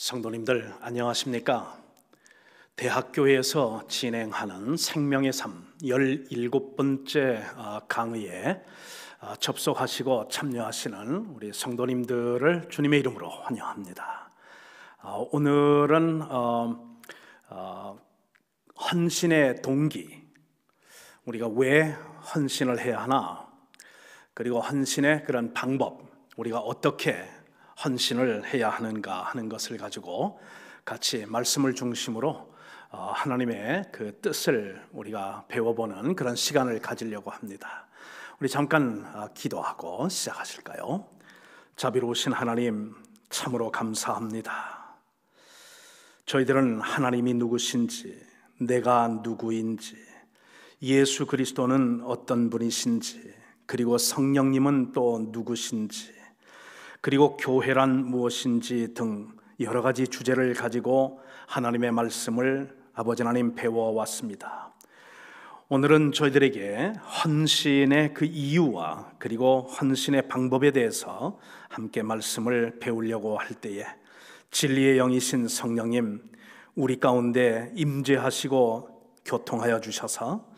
성도님들 안녕하십니까? 대학교에서 진행하는 생명의 삶 17번째 강의에 접속하시고 참여하시는 우리 성도님들을 주님의 이름으로 환영합니다. 오늘은 헌신의 동기, 우리가 왜 헌신을 해야 하나, 그리고 헌신의 그런 방법, 우리가 어떻게 헌신을 해야 하는가 하는 것을 가지고 같이 말씀을 중심으로 하나님의 그 뜻을 우리가 배워보는 그런 시간을 가지려고 합니다. 우리 잠깐 기도하고 시작하실까요? 자비로우신 하나님, 참으로 감사합니다. 저희들은 하나님이 누구신지, 내가 누구인지, 예수 그리스도는 어떤 분이신지, 그리고 성령님은 또 누구신지, 그리고 교회란 무엇인지 등 여러 가지 주제를 가지고 하나님의 말씀을 아버지 하나님 배워왔습니다. 오늘은 저희들에게 헌신의 그 이유와 그리고 헌신의 방법에 대해서 함께 말씀을 배우려고 할 때에 진리의 영이신 성령님, 우리 가운데 임재하시고 교통하여 주셔서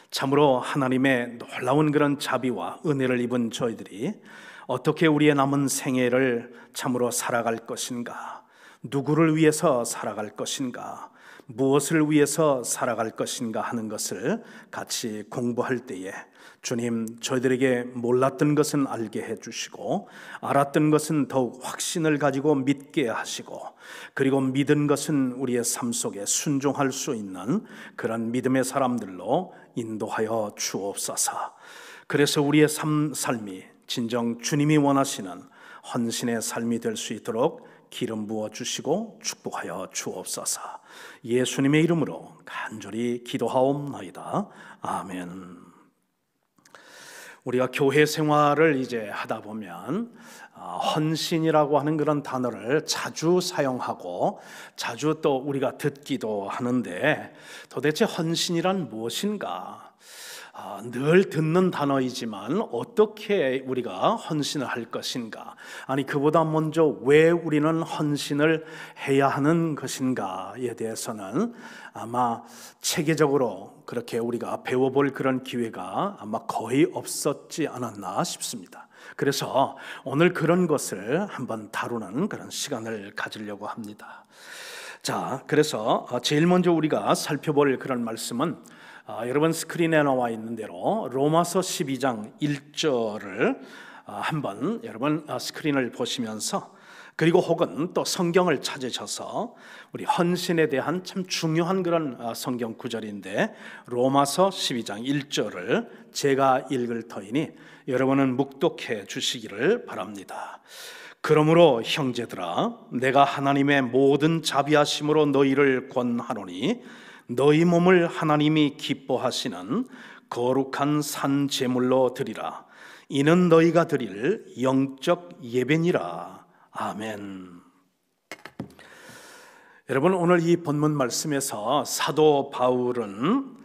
참으로 하나님의 놀라운 그런 자비와 은혜를 입은 저희들이 어떻게 우리의 남은 생애를 참으로 살아갈 것인가, 누구를 위해서 살아갈 것인가, 무엇을 위해서 살아갈 것인가 하는 것을 같이 공부할 때에 주님, 저희들에게 몰랐던 것은 알게 해주시고 알았던 것은 더욱 확신을 가지고 믿게 하시고, 그리고 믿은 것은 우리의 삶 속에 순종할 수 있는 그런 믿음의 사람들로 인도하여 주옵소서. 그래서 우리의 삶이 진정 주님이 원하시는 헌신의 삶이 될 수 있도록 기름 부어 주시고 축복하여 주옵소서. 예수님의 이름으로 간절히 기도하옵나이다. 아멘. 우리가 교회 생활을 이제 하다 보면 헌신이라고 하는 그런 단어를 자주 사용하고 자주 또 우리가 듣기도 하는데, 도대체 헌신이란 무엇인가? 늘 듣는 단어이지만 어떻게 우리가 헌신을 할 것인가? 아니, 그보다 먼저 왜 우리는 헌신을 해야 하는 것인가에 대해서는 아마 체계적으로 그렇게 우리가 배워볼 그런 기회가 아마 거의 없었지 않았나 싶습니다. 그래서 오늘 그런 것을 한번 다루는 그런 시간을 가지려고 합니다. 자, 그래서 제일 먼저 우리가 살펴볼 그런 말씀은 여러분 스크린에 나와 있는 대로 로마서 12장 1절을 한번 여러분 스크린을 보시면서, 그리고 혹은 또 성경을 찾으셔서 우리 헌신에 대한 참 중요한 그런 성경 구절인데, 로마서 12장 1절을 제가 읽을 터이니 여러분은 묵독해 주시기를 바랍니다. 그러므로 형제들아, 내가 하나님의 모든 자비하심으로 너희를 권하노니 너희 몸을 하나님이 기뻐하시는 거룩한 산 제물로 드리라. 이는 너희가 드릴 영적 예배니라. 아멘. 여러분, 오늘 이 본문 말씀에서 사도 바울은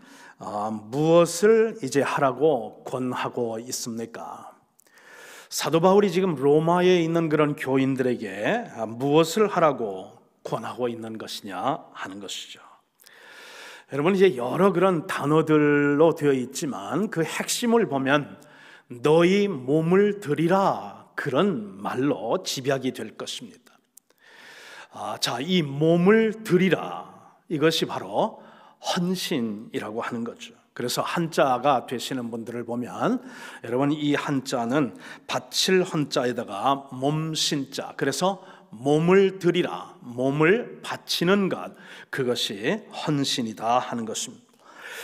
무엇을 이제 하라고 권하고 있습니까? 사도 바울이 지금 로마에 있는 그런 교인들에게 무엇을 하라고 권하고 있는 것이냐 하는 것이죠. 여러분, 이제 여러 그런 단어들로 되어 있지만 그 핵심을 보면 너희 몸을 드리라, 그런 말로 집약이 될 것입니다. 자, 이 몸을 드리라, 이것이 바로 헌신이라고 하는 거죠. 그래서 한자가 되시는 분들을 보면 여러분, 이 한자는 바칠 헌자에다가 몸신자, 그래서 몸을 드리라, 몸을 바치는 것, 그것이 헌신이다 하는 것입니다.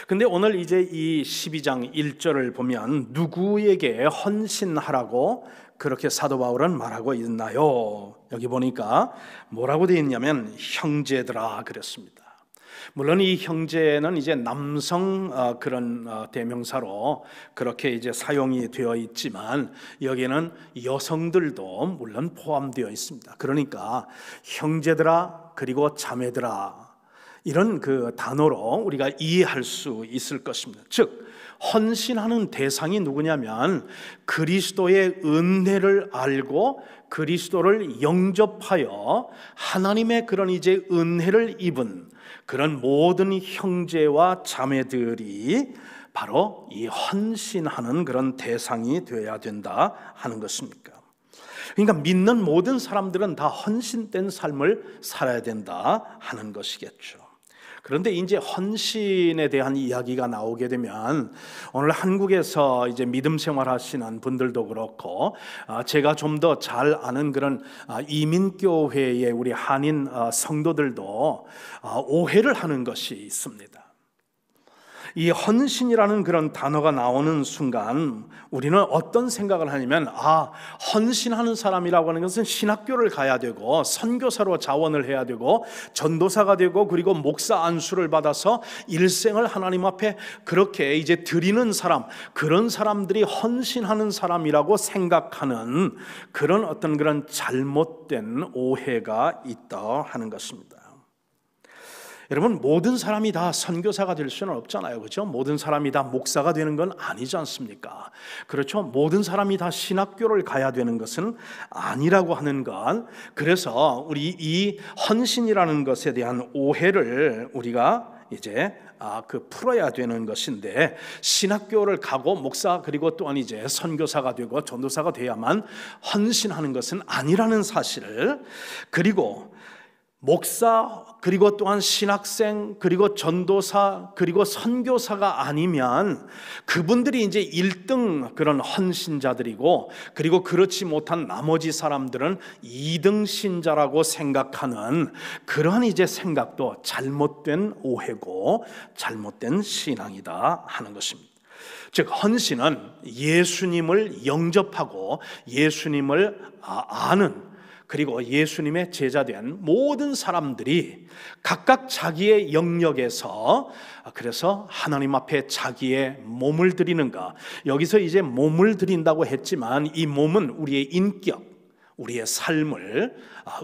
근데 오늘 이제 이 12장 1절을 보면 누구에게 헌신하라고 그렇게 사도 바울은 말하고 있나요? 여기 보니까 뭐라고 되어 있냐면 형제들아 그랬습니다. 물론 이 형제는 이제 남성 그런 대명사로 그렇게 이제 사용이 되어 있지만 여기는 여성들도 물론 포함되어 있습니다. 그러니까 형제들아 그리고 자매들아, 이런 그 단어로 우리가 이해할 수 있을 것입니다. 즉 헌신하는 대상이 누구냐면 그리스도의 은혜를 알고 그리스도를 영접하여 하나님의 그런 이제 은혜를 입은 그런 모든 형제와 자매들이 바로 이 헌신하는 그런 대상이 되어야 된다 하는 것입니까? 그러니까 믿는 모든 사람들은 다 헌신된 삶을 살아야 된다 하는 것이겠죠. 그런데 이제 헌신에 대한 이야기가 나오게 되면 오늘 한국에서 이제 믿음 생활하시는 분들도 그렇고 제가 좀 더 잘 아는 그런 이민교회의 우리 한인 성도들도 오해를 하는 것이 있습니다. 이 헌신이라는 그런 단어가 나오는 순간 우리는 어떤 생각을 하냐면 헌신하는 사람이라고 하는 것은 신학교를 가야 되고 선교사로 자원을 해야 되고 전도사가 되고 그리고 목사 안수를 받아서 일생을 하나님 앞에 그렇게 이제 드리는 사람, 그런 사람들이 헌신하는 사람이라고 생각하는 그런 어떤 그런 잘못된 오해가 있다 하는 것입니다. 여러분, 모든 사람이 다 선교사가 될 수는 없잖아요, 그렇죠? 모든 사람이 다 목사가 되는 건 아니지 않습니까? 그렇죠? 모든 사람이 다 신학교를 가야 되는 것은 아니라고 하는 건, 그래서 우리 이 헌신이라는 것에 대한 오해를 우리가 이제 풀어야 되는 것인데, 신학교를 가고 목사 그리고 또한 이제 선교사가 되고 전도사가 돼야만 헌신하는 것은 아니라는 사실을, 그리고 목사 그리고 또한 신학생 그리고 전도사 그리고 선교사가 아니면 그분들이 이제 1등 그런 헌신자들이고, 그리고 그렇지 못한 나머지 사람들은 2등 신자라고 생각하는 그런 이제 생각도 잘못된 오해고 잘못된 신앙이다 하는 것입니다. 즉 헌신은 예수님을 영접하고 예수님을 아는, 그리고 예수님의 제자된 모든 사람들이 각각 자기의 영역에서 그래서 하나님 앞에 자기의 몸을 드리는가, 여기서 이제 몸을 드린다고 했지만 이 몸은 우리의 인격, 우리의 삶을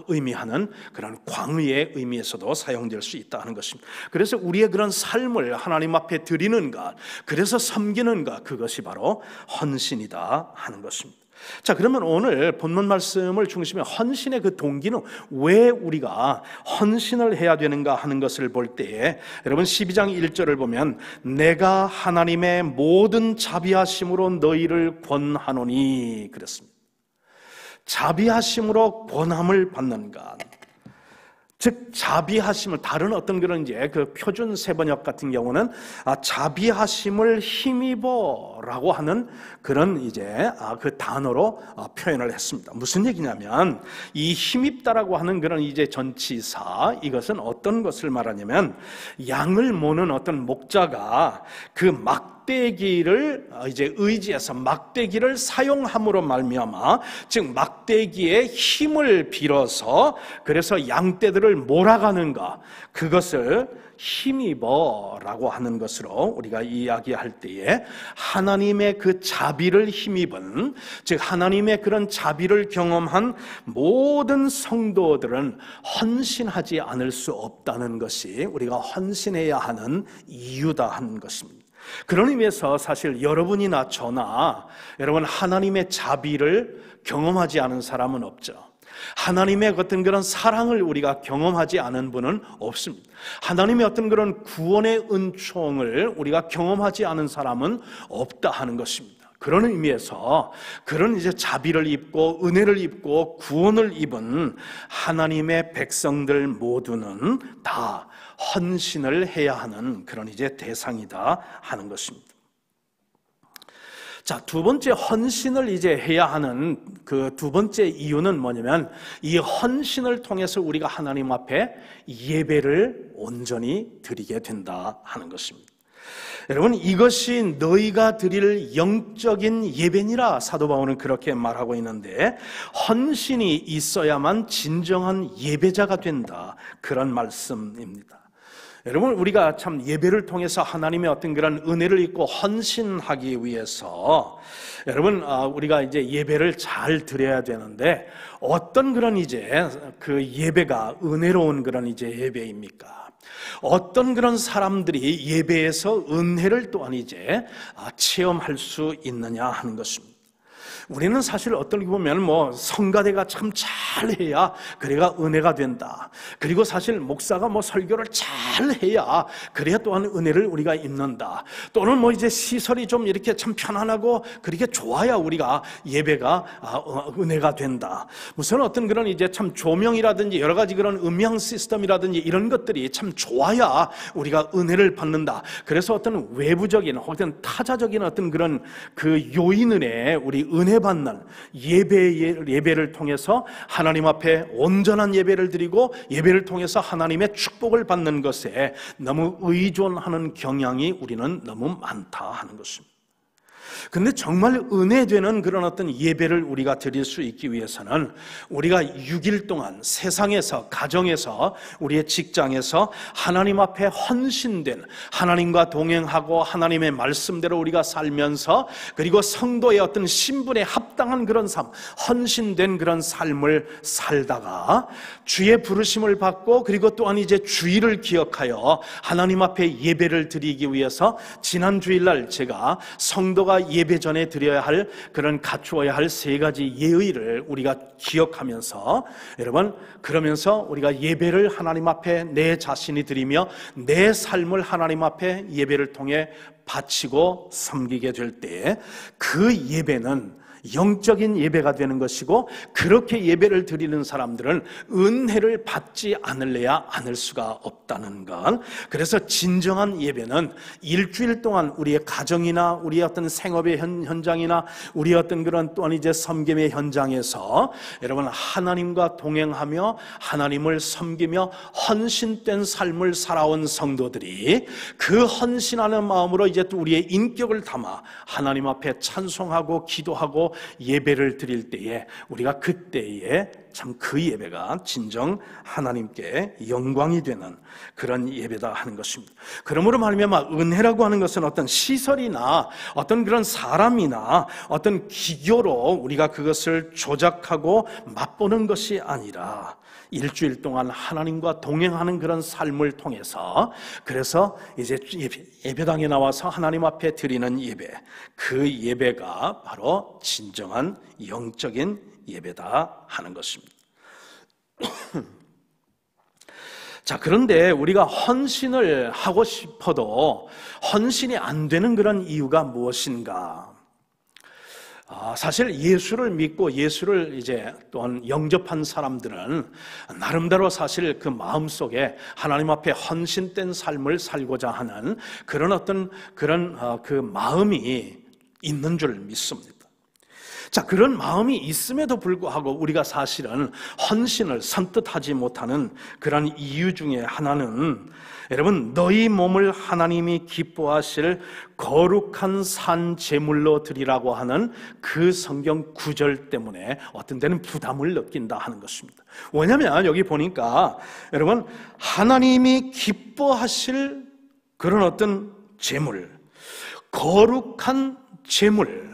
의미하는 그런 광의의 의미에서도 사용될 수 있다는 것입니다. 그래서 우리의 그런 삶을 하나님 앞에 드리는가, 그래서 섬기는가, 그것이 바로 헌신이다 하는 것입니다. 자, 그러면 오늘 본문 말씀을 중심에 헌신의 그 동기는 왜 우리가 헌신을 해야 되는가 하는 것을 볼 때에, 여러분 12장 1절을 보면 내가 하나님의 모든 자비하심으로 너희를 권하노니 그랬습니다. 자비하심으로 권함을 받는가, 즉 자비하심을, 다른 어떤 그런 이제 그 표준 세번역 같은 경우는 자비하심을 힘입어라고 하는 그런 이제 그 단어로 표현을 했습니다. 무슨 얘기냐면 이 힘입다라고 하는 그런 이제 전치사, 이것은 어떤 것을 말하냐면 양을 모는 어떤 목자가 그 막대기를 이제 의지해서 막대기를 사용함으로 말미암아, 즉 막대기에 힘을 빌어서 그래서 양떼들을 몰아가는가, 그것을 힘입어라고 하는 것으로 우리가 이야기할 때에 하나님의 그 자비를 힘입은, 즉 하나님의 그런 자비를 경험한 모든 성도들은 헌신하지 않을 수 없다는 것이 우리가 헌신해야 하는 이유다 하는 것입니다. 그런 의미에서 사실 여러분이나 저나 여러분 하나님의 자비를 경험하지 않은 사람은 없죠. 하나님의 어떤 그런 사랑을 우리가 경험하지 않은 분은 없습니다. 하나님의 어떤 그런 구원의 은총을 우리가 경험하지 않은 사람은 없다 하는 것입니다. 그런 의미에서 그런 이제 자비를 입고 은혜를 입고 구원을 입은 하나님의 백성들 모두는 다 헌신을 해야 하는 그런 이제 대상이다 하는 것입니다. 자, 두 번째 헌신을 이제 해야 하는 그 두 번째 이유는 뭐냐면 이 헌신을 통해서 우리가 하나님 앞에 예배를 온전히 드리게 된다 하는 것입니다. 여러분, 이것이 너희가 드릴 영적인 예배니라 사도 바울은 그렇게 말하고 있는데, 헌신이 있어야만 진정한 예배자가 된다, 그런 말씀입니다. 여러분, 우리가 참 예배를 통해서 하나님의 어떤 그런 은혜를 입고 헌신하기 위해서 여러분 우리가 이제 예배를 잘 드려야 되는데 어떤 그런 이제 그 예배가 은혜로운 그런 이제 예배입니까? 어떤 그런 사람들이 예배에서 은혜를 또한 이제 체험할 수 있느냐 하는 것입니다. 우리는 사실 어떻게 보면 성가대가 참 잘해야 그래가 은혜가 된다. 그리고 사실 목사가 설교를 잘해야 그래야 또한 은혜를 우리가 입는다. 또는 이제 시설이 좀 이렇게 참 편안하고 그렇게 좋아야 우리가 예배가 은혜가 된다. 무슨 어떤 그런 이제 참 조명이라든지 여러 가지 그런 음향 시스템이라든지 이런 것들이 참 좋아야 우리가 은혜를 받는다. 그래서 어떤 외부적인 혹은 타자적인 어떤 그런 그 요인에 우리 은혜 받는 예배를 통해서 하나님 앞에 온전한 예배를 드리고 예배를 통해서 하나님의 축복을 받는 것에 너무 의존하는 경향이 우리는 너무 많다 하는 것입니다. 근데 정말 은혜되는 그런 어떤 예배를 우리가 드릴 수 있기 위해서는 우리가 6일 동안 세상에서, 가정에서, 우리의 직장에서 하나님 앞에 헌신된, 하나님과 동행하고 하나님의 말씀대로 우리가 살면서, 그리고 성도의 어떤 신분에 합당한 그런 삶, 헌신된 그런 삶을 살다가 주의 부르심을 받고, 그리고 또한 이제 주일을 기억하여 하나님 앞에 예배를 드리기 위해서 지난 주일날 제가 성도가 예배 전에 드려야 할 그런 갖추어야 할 3가지 예의를 우리가 기억하면서, 여러분, 그러면서 우리가 예배를 하나님 앞에 내 자신이 드리며 내 삶을 하나님 앞에 예배를 통해 바치고 섬기게 될 때 그 예배는 영적인 예배가 되는 것이고, 그렇게 예배를 드리는 사람들은 은혜를 받지 않을래야 않을 수가 없다는 것. 그래서 진정한 예배는 일주일 동안 우리의 가정이나 우리의 어떤 생업의 현장이나 우리의 어떤 그런 또한 이제 섬김의 현장에서 여러분 하나님과 동행하며 하나님을 섬기며 헌신된 삶을 살아온 성도들이 그 헌신하는 마음으로 이제 또 우리의 인격을 담아 하나님 앞에 찬송하고 기도하고 예배를 드릴 때에 우리가 그때에 참 그 예배가 진정 하나님께 영광이 되는 그런 예배다 하는 것입니다. 그러므로 말미암아 은혜라고 하는 것은 어떤 시설이나 어떤 그런 사람이나 어떤 기교로 우리가 그것을 조작하고 맛보는 것이 아니라 일주일 동안 하나님과 동행하는 그런 삶을 통해서, 그래서 이제 예배당에 나와서 하나님 앞에 드리는 예배, 그 예배가 바로 진정한 영적인 예배다 하는 것입니다. 자, 그런데 우리가 헌신을 하고 싶어도 헌신이 안 되는 그런 이유가 무엇인가? 사실 예수를 믿고 예수를 이제 또한 영접한 사람들은 나름대로 사실 그 마음속에 하나님 앞에 헌신된 삶을 살고자 하는 그런 어떤 그런 그 마음이 있는 줄 믿습니다. 자, 그런 마음이 있음에도 불구하고 우리가 사실은 헌신을 선뜻하지 못하는 그런 이유 중에 하나는, 여러분, 너희 몸을 하나님이 기뻐하실 거룩한 산 제물로 드리라고 하는 그 성경 구절 때문에 어떤 때는 부담을 느낀다 하는 것입니다. 왜냐하면 여기 보니까 여러분, 하나님이 기뻐하실 그런 어떤 제물, 거룩한 제물,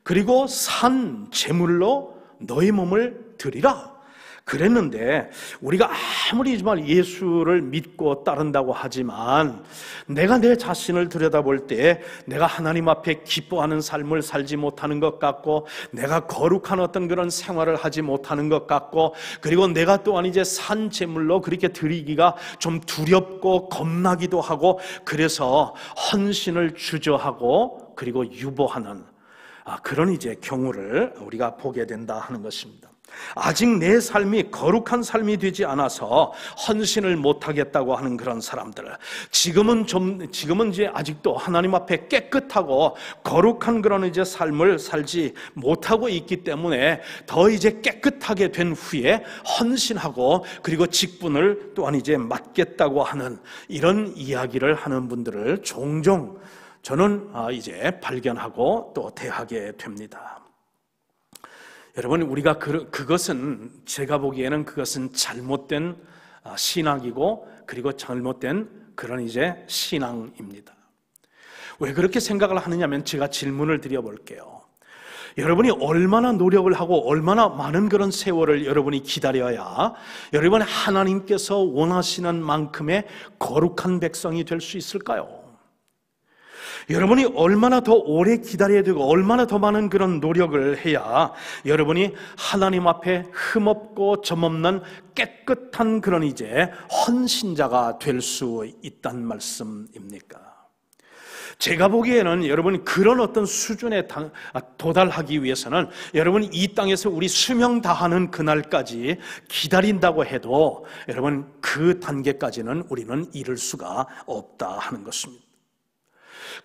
그리고 산 제물로 너희 몸을 드리라 그랬는데, 우리가 아무리 정말 예수를 믿고 따른다고 하지만 내가 내 자신을 들여다볼 때 내가 하나님 앞에 기뻐하는 삶을 살지 못하는 것 같고, 내가 거룩한 어떤 그런 생활을 하지 못하는 것 같고, 그리고 내가 또한 이제 산 제물로 그렇게 드리기가 좀 두렵고 겁나기도 하고, 그래서 헌신을 주저하고 그리고 유보하는 그런 이제 경우를 우리가 보게 된다 하는 것입니다. 아직 내 삶이 거룩한 삶이 되지 않아서 헌신을 못하겠다고 하는 그런 사람들, 지금은 이제 아직도 하나님 앞에 깨끗하고 거룩한 그런 이제 삶을 살지 못하고 있기 때문에 더 이제 깨끗하게 된 후에 헌신하고 그리고 직분을 또한 이제 맡겠다고 하는 이런 이야기를 하는 분들을 종종 저는 이제 발견하고 또 대하게 됩니다. 여러분, 우리가 그것은 제가 보기에는 그것은 잘못된 신학이고 그리고 잘못된 그런 이제 신앙입니다. 왜 그렇게 생각을 하느냐면 제가 질문을 드려볼게요. 여러분이 얼마나 노력을 하고 얼마나 많은 그런 세월을 여러분이 기다려야 여러분이 하나님께서 원하시는 만큼의 거룩한 백성이 될 수 있을까요? 여러분이 얼마나 더 오래 기다려야 되고 얼마나 더 많은 그런 노력을 해야 여러분이 하나님 앞에 흠없고 점없는 깨끗한 그런 이제 헌신자가 될 수 있단 말씀입니까? 제가 보기에는 여러분 그런 어떤 수준에 도달하기 위해서는 여러분 이 땅에서 우리 수명 다하는 그날까지 기다린다고 해도 여러분 그 단계까지는 우리는 이룰 수가 없다 하는 것입니다.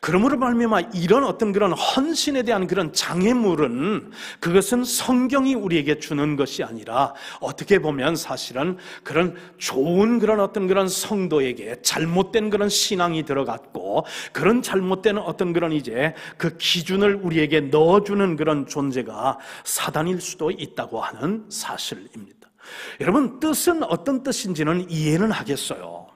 그러므로 말미암아 이런 어떤 그런 헌신에 대한 그런 장애물은 그것은 성경이 우리에게 주는 것이 아니라 어떻게 보면 사실은 그런 좋은 그런 어떤 그런 성도에게 잘못된 그런 신앙이 들어갔고 그런 잘못된 어떤 그런 이제 그 기준을 우리에게 넣어주는 그런 존재가 사단일 수도 있다고 하는 사실입니다. 여러분 뜻은 어떤 뜻인지는 이해는 하겠어요.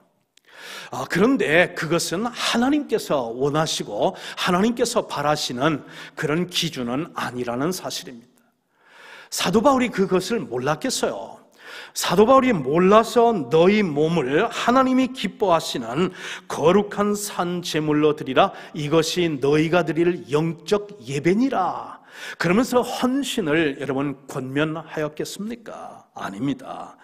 그런데 그것은 하나님께서 원하시고 하나님께서 바라시는 그런 기준은 아니라는 사실입니다. 사도 바울이 그것을 몰랐겠어요. 사도 바울이 몰라서 너희 몸을 하나님이 기뻐하시는 거룩한 산 제물로 드리라, 이것이 너희가 드릴 영적 예배니라 그러면서 헌신을 여러분 권면하였겠습니까? 아닙니다.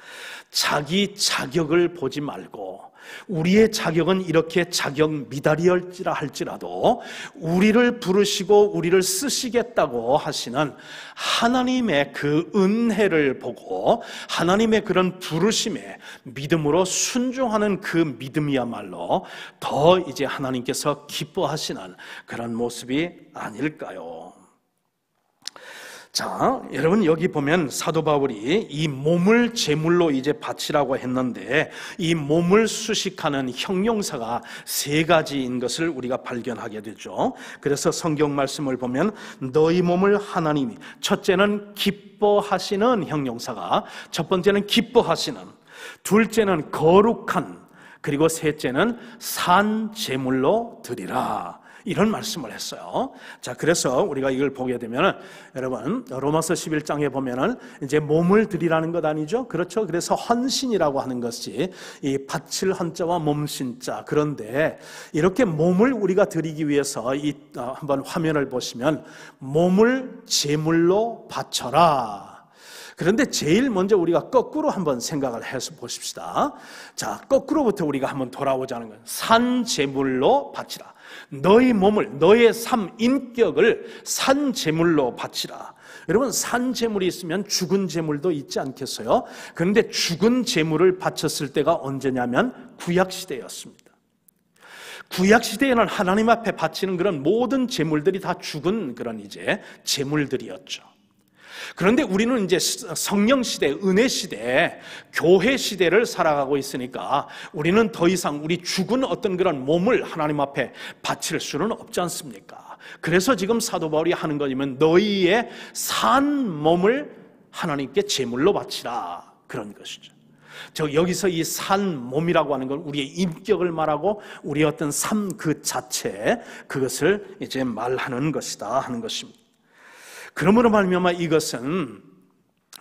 자기 자격을 보지 말고 우리의 자격은 이렇게 자격 미달이었지라 할지라도 우리를 부르시고 우리를 쓰시겠다고 하시는 하나님의 그 은혜를 보고 하나님의 그런 부르심에 믿음으로 순종하는 그 믿음이야말로 더 이제 하나님께서 기뻐하시는 그런 모습이 아닐까요? 자, 여러분 여기 보면 사도 바울이 이 몸을 제물로 이제 바치라고 했는데 이 몸을 수식하는 형용사가 세 가지인 것을 우리가 발견하게 되죠. 그래서 성경 말씀을 보면 너희 몸을 하나님이, 첫째는 기뻐하시는 형용사가, 첫 번째는 기뻐하시는, 둘째는 거룩한, 그리고 셋째는 산 제물로 드리라, 이런 말씀을 했어요. 자, 그래서 우리가 이걸 보게 되면 여러분 로마서 11장에 보면은 이제 몸을 드리라는 것 아니죠? 그렇죠? 그래서 헌신이라고 하는 것이 이 바칠 헌자와 몸신자. 그런데 이렇게 몸을 우리가 드리기 위해서 한번 화면을 보시면 몸을 제물로 바쳐라. 그런데 제일 먼저 우리가 거꾸로 한번 생각을 해서 보십시다. 자, 거꾸로부터 우리가 한번 돌아오자는 거예요. 산 제물로 바치라. 너희 몸을, 너의 삶, 인격을 산 제물로 바치라. 여러분 산 제물이 있으면 죽은 제물도 있지 않겠어요? 그런데 죽은 제물을 바쳤을 때가 언제냐면 구약시대였습니다. 구약시대에는 하나님 앞에 바치는 그런 모든 제물들이 다 죽은 그런 이제 제물들이었죠. 그런데 우리는 이제 성령 시대, 은혜 시대, 교회 시대를 살아가고 있으니까 우리는 더 이상 우리 죽은 어떤 그런 몸을 하나님 앞에 바칠 수는 없지 않습니까? 그래서 지금 사도 바울이 하는 거냐면 너희의 산 몸을 하나님께 제물로 바치라, 그런 것이죠. 여기서 이 산 몸이라고 하는 건 우리의 인격을 말하고 우리의 어떤 삶 그 자체, 그것을 이제 말하는 것이다 하는 것입니다. 그러므로 말미암아 이것은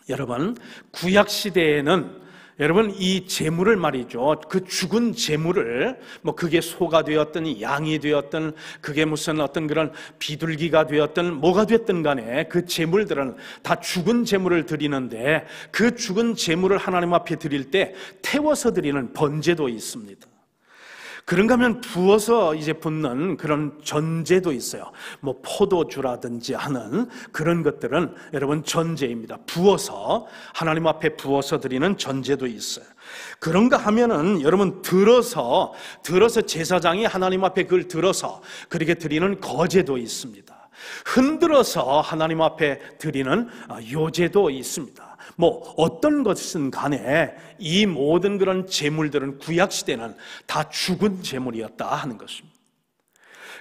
여러분 구약 시대에는 여러분 이 제물을 말이죠, 그 죽은 제물을 뭐 그게 소가 되었든 양이 되었든 그게 무슨 어떤 그런 비둘기가 되었든 뭐가 됐든 간에 그 제물들은 다 죽은 제물을 드리는데 그 죽은 제물을 하나님 앞에 드릴 때 태워서 드리는 번제도 있습니다. 그런가 하면 부어서 이제 붓는 그런 전제도 있어요. 뭐 포도주라든지 하는 그런 것들은 여러분 전제입니다. 부어서 하나님 앞에 부어서 드리는 전제도 있어요. 그런가 하면은 여러분 들어서 제사장이 하나님 앞에 그걸 들어서 그렇게 드리는 거제도 있습니다. 흔들어서 하나님 앞에 드리는 요제도 있습니다. 뭐 어떤 것은 간에 이 모든 그런 제물들은 구약시대는 다 죽은 제물이었다 하는 것입니다.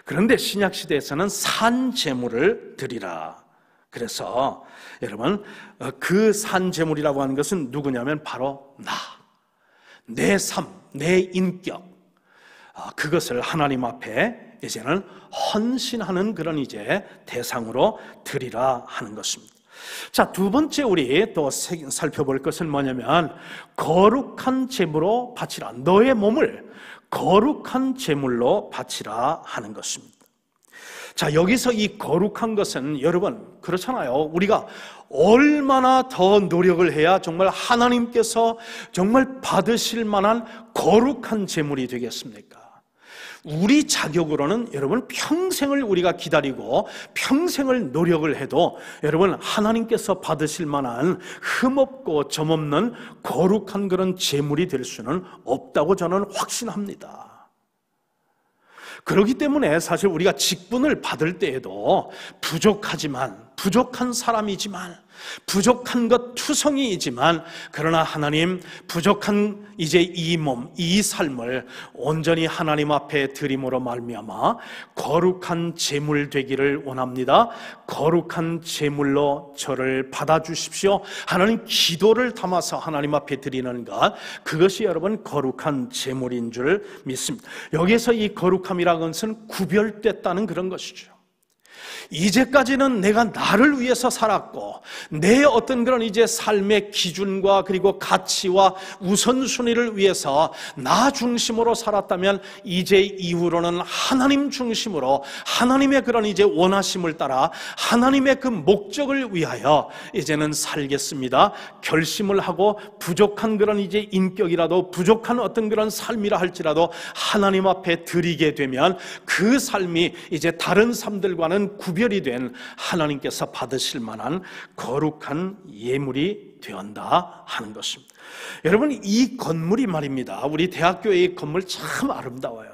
그런데 신약시대에서는 산 제물을 드리라. 그래서 여러분 그 산 제물이라고 하는 것은 누구냐면 바로 내 삶, 내 인격, 그것을 하나님 앞에 이제는 헌신하는 그런 이제 대상으로 드리라 하는 것입니다. 자, 두 번째 우리 또 살펴볼 것은 뭐냐면 거룩한 제물로 바치라. 너의 몸을 거룩한 제물로 바치라 하는 것입니다. 자, 여기서 이 거룩한 것은 여러분 그렇잖아요. 우리가 얼마나 더 노력을 해야 정말 하나님께서 정말 받으실 만한 거룩한 제물이 되겠습니까? 우리 자격으로는 여러분 평생을 우리가 기다리고 평생을 노력을 해도 여러분 하나님께서 받으실 만한 흠없고 점없는 거룩한 그런 제물이 될 수는 없다고 저는 확신합니다. 그렇기 때문에 사실 우리가 직분을 받을 때에도 부족한 사람이지만 부족한 것 투성이이지만 그러나 하나님 부족한 이제 이 몸, 이 삶을 온전히 하나님 앞에 드림으로 말미암아 거룩한 제물 되기를 원합니다. 거룩한 제물로 저를 받아주십시오. 하나님 기도를 담아서 하나님 앞에 드리는 것, 그것이 여러분 거룩한 제물인 줄 믿습니다. 여기서 이 거룩함이라는 것은 구별됐다는 그런 것이죠. 이제까지는 내가 나를 위해서 살았고 내 어떤 그런 이제 삶의 기준과 그리고 가치와 우선순위를 위해서 나 중심으로 살았다면 이제 이후로는 하나님 중심으로 하나님의 그런 이제 원하심을 따라 하나님의 그 목적을 위하여 이제는 살겠습니다. 결심을 하고 부족한 그런 이제 인격이라도 부족한 어떤 그런 삶이라 할지라도 하나님 앞에 드리게 되면 그 삶이 이제 다른 삶들과는 구별이 된 하나님께서 받으실 만한 거룩한 예물이 되었다 하는 것입니다. 여러분 이 건물이 말입니다. 우리 대학교의 건물 참 아름다워요.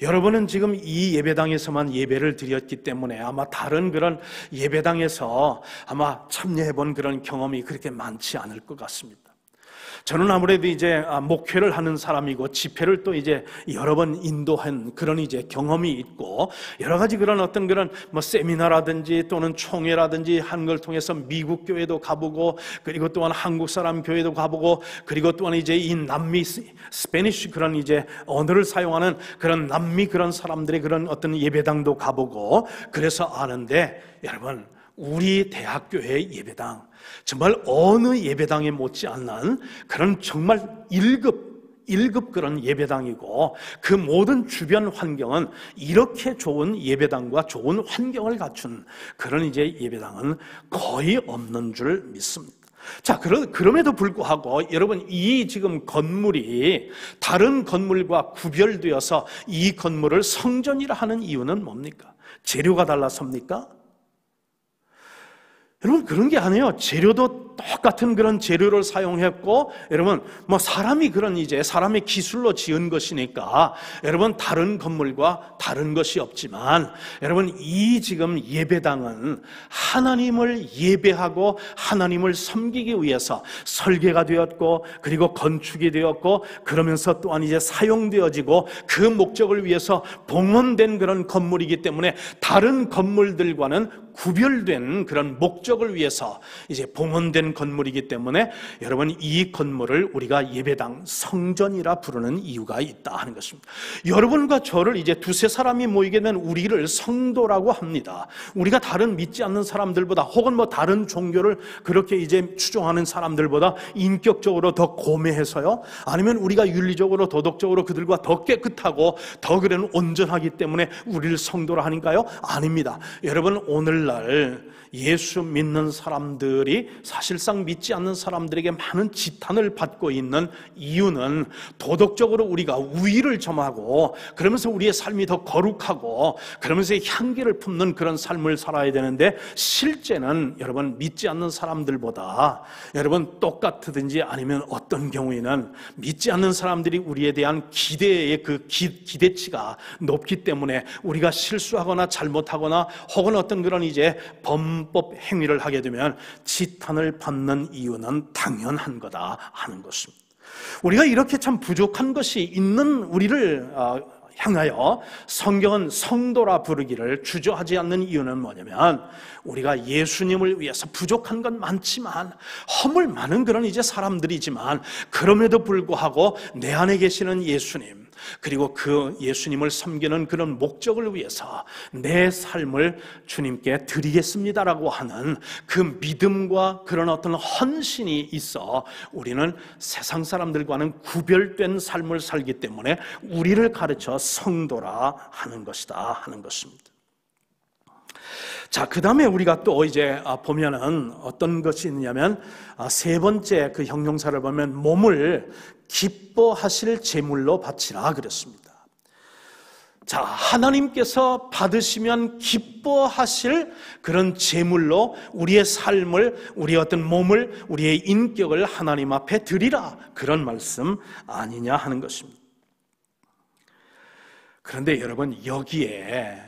여러분은 지금 이 예배당에서만 예배를 드렸기 때문에 아마 다른 그런 예배당에서 아마 참여해 본 그런 경험이 그렇게 많지 않을 것 같습니다. 저는 아무래도 이제 목회를 하는 사람이고 집회를 또 이제 여러 번 인도한 그런 이제 경험이 있고 여러 가지 그런 어떤 그런 뭐 세미나라든지 또는 총회라든지 하는 걸 통해서 미국 교회도 가보고 그리고 또한 한국 사람 교회도 가보고 그리고 또한 이제 이 남미 스페니쉬 그런 이제 언어를 사용하는 그런 남미 그런 사람들의 그런 어떤 예배당도 가보고 그래서 아는데 여러분 우리 대학교의 예배당 정말 어느 예배당에 못지않는 그런 정말 1급 그런 예배당이고 그 모든 주변 환경은 이렇게 좋은 예배당과 좋은 환경을 갖춘 그런 이제 예배당은 거의 없는 줄 믿습니다. 자, 그럼에도 불구하고 여러분 이 지금 건물이 다른 건물과 구별되어서 이 건물을 성전이라 하는 이유는 뭡니까? 재료가 달라서입니까? 여러분 그런 게 아니에요. 재료도 똑같은 그런 재료를 사용했고 여러분 뭐 사람이 그런 이제 사람의 기술로 지은 것이니까 여러분 다른 건물과 다른 것이 없지만 여러분 이 지금 예배당은 하나님을 예배하고 하나님을 섬기기 위해서 설계가 되었고 그리고 건축이 되었고 그러면서 또한 이제 사용되어지고 그 목적을 위해서 봉헌된 그런 건물이기 때문에 다른 건물들과는 구별된 그런 목적을 위해서 이제 봉헌된 건물이기 때문에 여러분 이 건물을 우리가 예배당 성전이라 부르는 이유가 있다 하는 것입니다. 여러분과 저를 이제 두세 사람이 모이게 된 우리를 성도라고 합니다. 우리가 다른 믿지 않는 사람들보다 혹은 뭐 다른 종교를 그렇게 이제 추종하는 사람들보다 인격적으로 더 고매해서요? 아니면 우리가 윤리적으로 도덕적으로 그들과 더 깨끗하고 더 그래는 온전하기 때문에 우리를 성도라 하니까요? 아닙니다. 여러분 오늘날 예수 믿는 사람들이 사실상 믿지 않는 사람들에게 많은 지탄을 받고 있는 이유는 도덕적으로 우리가 우위를 점하고 그러면서 우리의 삶이 더 거룩하고 그러면서 향기를 품는 그런 삶을 살아야 되는데 실제는 여러분 믿지 않는 사람들보다 여러분 똑같든지 아니면 어떤 경우에는 믿지 않는 사람들이 우리에 대한 기대의 그 기대치가 높기 때문에 우리가 실수하거나 잘못하거나 혹은 어떤 그런 이제 범법 행위를 하게 되면 지탄을 받는 이유는 당연한 거다 하는 것입니다. 우리가 이렇게 참 부족한 것이 있는 우리를 향하여 성경은 성도라 부르기를 주저하지 않는 이유는 뭐냐면 우리가 예수님을 위해서 부족한 건 많지만 허물 많은 그런 이제 사람들이지만 그럼에도 불구하고 내 안에 계시는 예수님 그리고 그 예수님을 섬기는 그런 목적을 위해서 내 삶을 주님께 드리겠습니다라고 하는 그 믿음과 그런 어떤 헌신이 있어 우리는 세상 사람들과는 구별된 삶을 살기 때문에 우리를 가르쳐 성도라 하는 것이다 하는 것입니다. 자, 그 다음에 우리가 또 이제 보면은 어떤 것이 있냐면 세 번째 그 형용사를 보면 몸을 기뻐하실 제물로 바치라 그랬습니다. 자, 하나님께서 받으시면 기뻐하실 그런 제물로 우리의 삶을, 우리의 어떤 몸을, 우리의 인격을 하나님 앞에 드리라, 그런 말씀 아니냐 하는 것입니다. 그런데 여러분, 여기에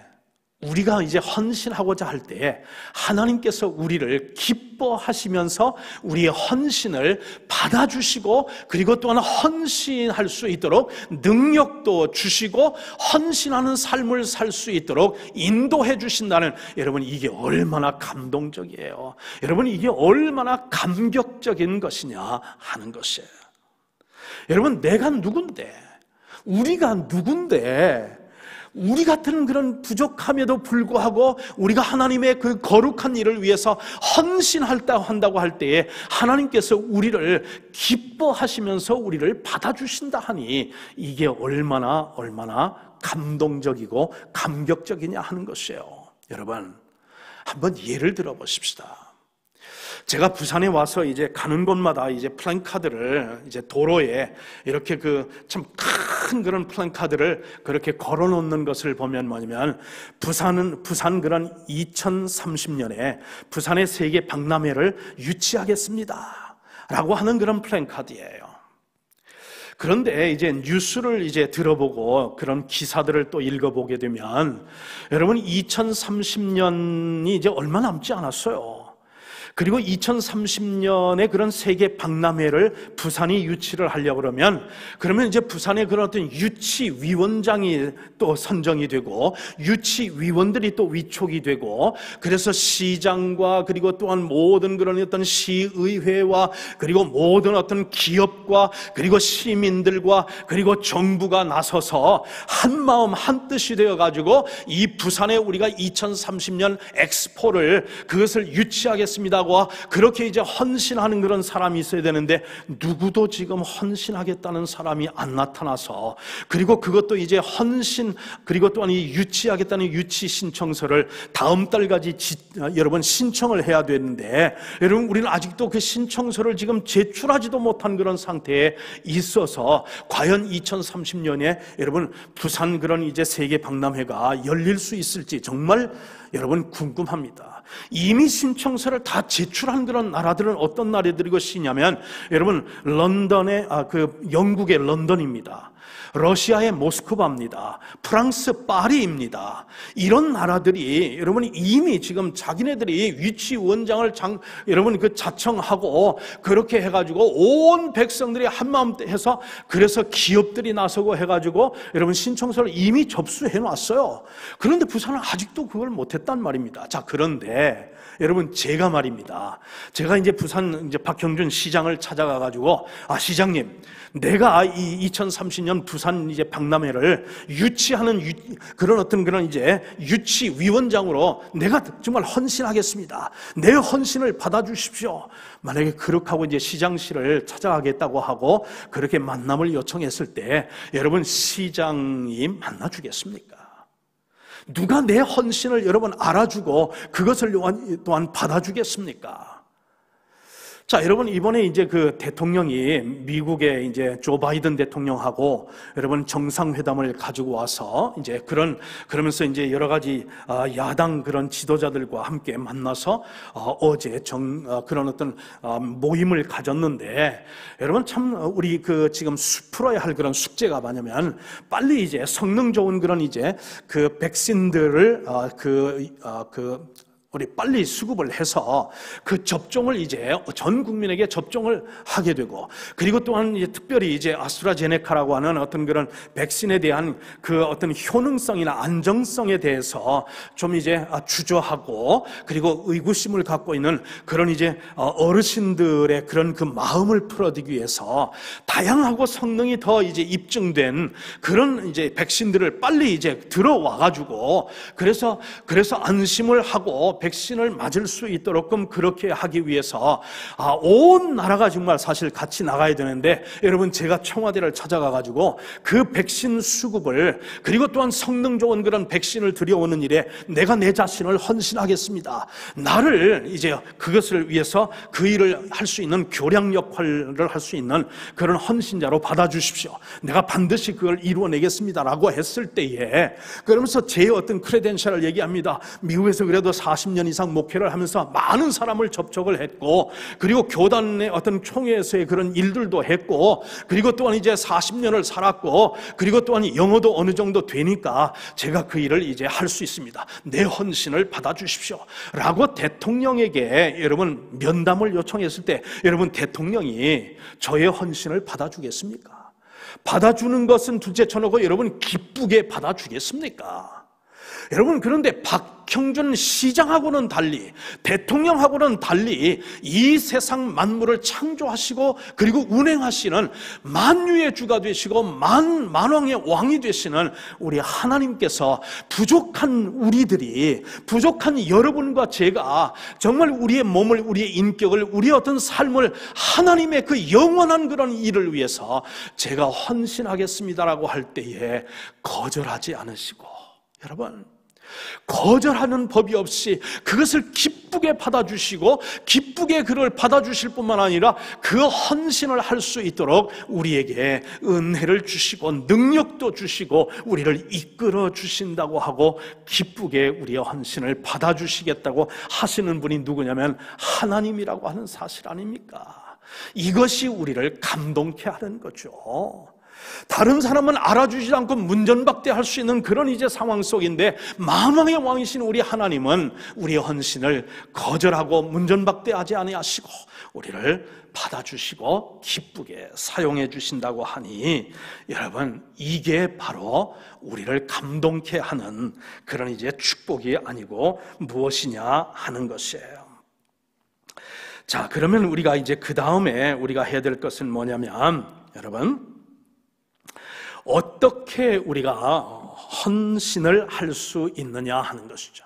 우리가 이제 헌신하고자 할 때 하나님께서 우리를 기뻐하시면서 우리의 헌신을 받아주시고, 그리고 또한 헌신할 수 있도록 능력도 주시고 헌신하는 삶을 살 수 있도록 인도해 주신다는, 여러분 이게 얼마나 감동적이에요. 여러분 이게 얼마나 감격적인 것이냐 하는 것이에요. 여러분, 내가 누군데, 우리가 누군데, 우리 같은 그런 부족함에도 불구하고 우리가 하나님의 그 거룩한 일을 위해서 헌신한다고 할 때에 하나님께서 우리를 기뻐하시면서 우리를 받아주신다 하니 이게 얼마나 감동적이고 감격적이냐 하는 것이에요. 여러분, 한번 예를 들어 보십시다. 제가 부산에 와서 이제 가는 곳마다 이제 플랜카드를 이제 도로에 이렇게 그 참 큰 그런 플랜카드를 그렇게 걸어 놓는 것을 보면 뭐냐면, 부산 그런 2030년에 부산의 세계 박람회를 유치하겠습니다 라고 하는 그런 플랜카드예요. 그런데 이제 뉴스를 이제 들어보고 그런 기사들을 또 읽어보게 되면, 여러분 2030년이 이제 얼마 남지 않았어요. 그리고 2030년에 그런 세계 박람회를 부산이 유치를 하려고 그러면 이제 부산에 그런 어떤 유치위원장이 또 선정이 되고 유치위원들이 또 위촉이 되고, 그래서 시장과 그리고 또한 모든 그런 어떤 시의회와 그리고 모든 어떤 기업과 그리고 시민들과 그리고 정부가 나서서 한마음 한뜻이 되어가지고 이 부산에 우리가 2030년 엑스포를 그것을 유치하겠습니다, 그렇게 이제 헌신하는 그런 사람이 있어야 되는데 누구도 지금 헌신하겠다는 사람이 안 나타나서, 그리고 그것도 이제 헌신, 그리고 또한 이 유치하겠다는 유치 신청서를 다음 달까지 여러분 신청을 해야 되는데, 여러분 우리는 아직도 그 신청서를 지금 제출하지도 못한 그런 상태에 있어서 과연 2030년에 여러분 부산 그런 이제 세계 박람회가 열릴 수 있을지 정말 여러분 궁금합니다. 이미 신청서를 다 제출한 그런 나라들은 어떤 나라들이 것이냐면, 여러분 런던의 영국의 런던입니다. 러시아의 모스크바입니다. 프랑스 파리입니다. 이런 나라들이 여러분 이미 지금 자기네들이 유치원장을 여러분 그 자청하고 그렇게 해가지고 온 백성들이 한마음 해서, 그래서 기업들이 나서고 해가지고 여러분 신청서를 이미 접수해 놨어요. 그런데 부산은 아직도 그걸 못했단 말입니다. 자, 그런데 여러분 제가 말입니다. 제가 이제 부산 이제 박형준 시장을 찾아가가지고, 시장님, 내가 이 2030년 부산 이제 박람회를 유치하는 그런 어떤 그런 이제 유치위원장으로 내가 정말 헌신하겠습니다. 내 헌신을 받아주십시오. 만약에 그렇게 하고 이제 시장실을 찾아가겠다고 하고 그렇게 만남을 요청했을 때, 여러분 시장이 만나주겠습니까? 누가 내 헌신을 여러분 알아주고 그것을 또한 받아주겠습니까? 자, 여러분 이번에 이제 그 대통령이 미국의 이제 조 바이든 대통령하고 여러분 정상회담을 가지고 와서 이제 그러면서 이제 여러 가지 야당 그런 지도자들과 함께 만나서 어제 그런 어떤 모임을 가졌는데, 여러분 참 우리 그 지금 풀어야 할 그런 숙제가 뭐냐면, 빨리 이제 성능 좋은 그런 이제 그 백신들을 우리 빨리 수급을 해서 그 접종을 이제 전 국민에게 접종을 하게 되고, 그리고 또한 이제 특별히 이제 아스트라제네카라고 하는 어떤 그런 백신에 대한 그 어떤 효능성이나 안정성에 대해서 좀 이제 주저하고, 그리고 의구심을 갖고 있는 그런 이제 어르신들의 그런 그 마음을 풀어주기 위해서 다양하고 성능이 더 이제 입증된 그런 이제 백신들을 빨리 이제 들어와가지고, 그래서 안심을 하고 백신을 맞을 수 있도록끔 그렇게 하기 위해서 온 나라가 정말 사실 같이 나가야 되는데, 여러분 제가 청와대를 찾아가가지고 그 백신 수급을, 그리고 또한 성능 좋은 그런 백신을 들여오는 일에 내가 내 자신을 헌신하겠습니다. 나를 이제 그것을 위해서 그 일을 할 수 있는 교량 역할을 할 수 있는 그런 헌신자로 받아주십시오. 내가 반드시 그걸 이루어내겠습니다라고 했을 때에, 그러면서 제 어떤 크레덴셜을 얘기합니다. 미국에서 그래도 40년 이상 목회를 하면서 많은 사람을 접촉을 했고, 그리고 교단의 어떤 총회에서의 그런 일들도 했고, 그리고 또한 이제 40년을 살았고, 그리고 또한 영어도 어느 정도 되니까 제가 그 일을 이제 할 수 있습니다. 내 헌신을 받아주십시오 라고 대통령에게 여러분 면담을 요청했을 때, 여러분 대통령이 저의 헌신을 받아주겠습니까? 받아주는 것은 둘째 쳐놓고 여러분 기쁘게 받아주겠습니까? 여러분, 그런데 박형준 시장하고는 달리, 대통령하고는 달리 이 세상 만물을 창조하시고 그리고 운행하시는 만유의 주가 되시고 만왕의 왕이 되시는 우리 하나님께서 부족한 우리들이, 부족한 여러분과 제가 정말 우리의 몸을, 우리의 인격을, 우리의 어떤 삶을 하나님의 그 영원한 그런 일을 위해서 제가 헌신하겠습니다라고 할 때에 거절하지 않으시고, 여러분 거절하는 법이 없이 그것을 기쁘게 받아주시고, 기쁘게 그를 받아주실 뿐만 아니라 그 헌신을 할 수 있도록 우리에게 은혜를 주시고 능력도 주시고 우리를 이끌어 주신다고 하고, 기쁘게 우리의 헌신을 받아주시겠다고 하시는 분이 누구냐면 하나님이라고 하는 사실 아닙니까? 이것이 우리를 감동케 하는 거죠. 다른 사람은 알아주지 않고 문전박대할 수 있는 그런 이제 상황 속인데, 만왕의 왕이신 우리 하나님은 우리의 헌신을 거절하고 문전박대하지 아니하시고 우리를 받아주시고 기쁘게 사용해 주신다고 하니, 여러분 이게 바로 우리를 감동케 하는 그런 이제 축복이 아니고 무엇이냐 하는 것이에요. 자, 그러면 우리가 이제 그 다음에 우리가 해야 될 것은 뭐냐면, 여러분 어떻게 우리가 헌신을 할 수 있느냐 하는 것이죠.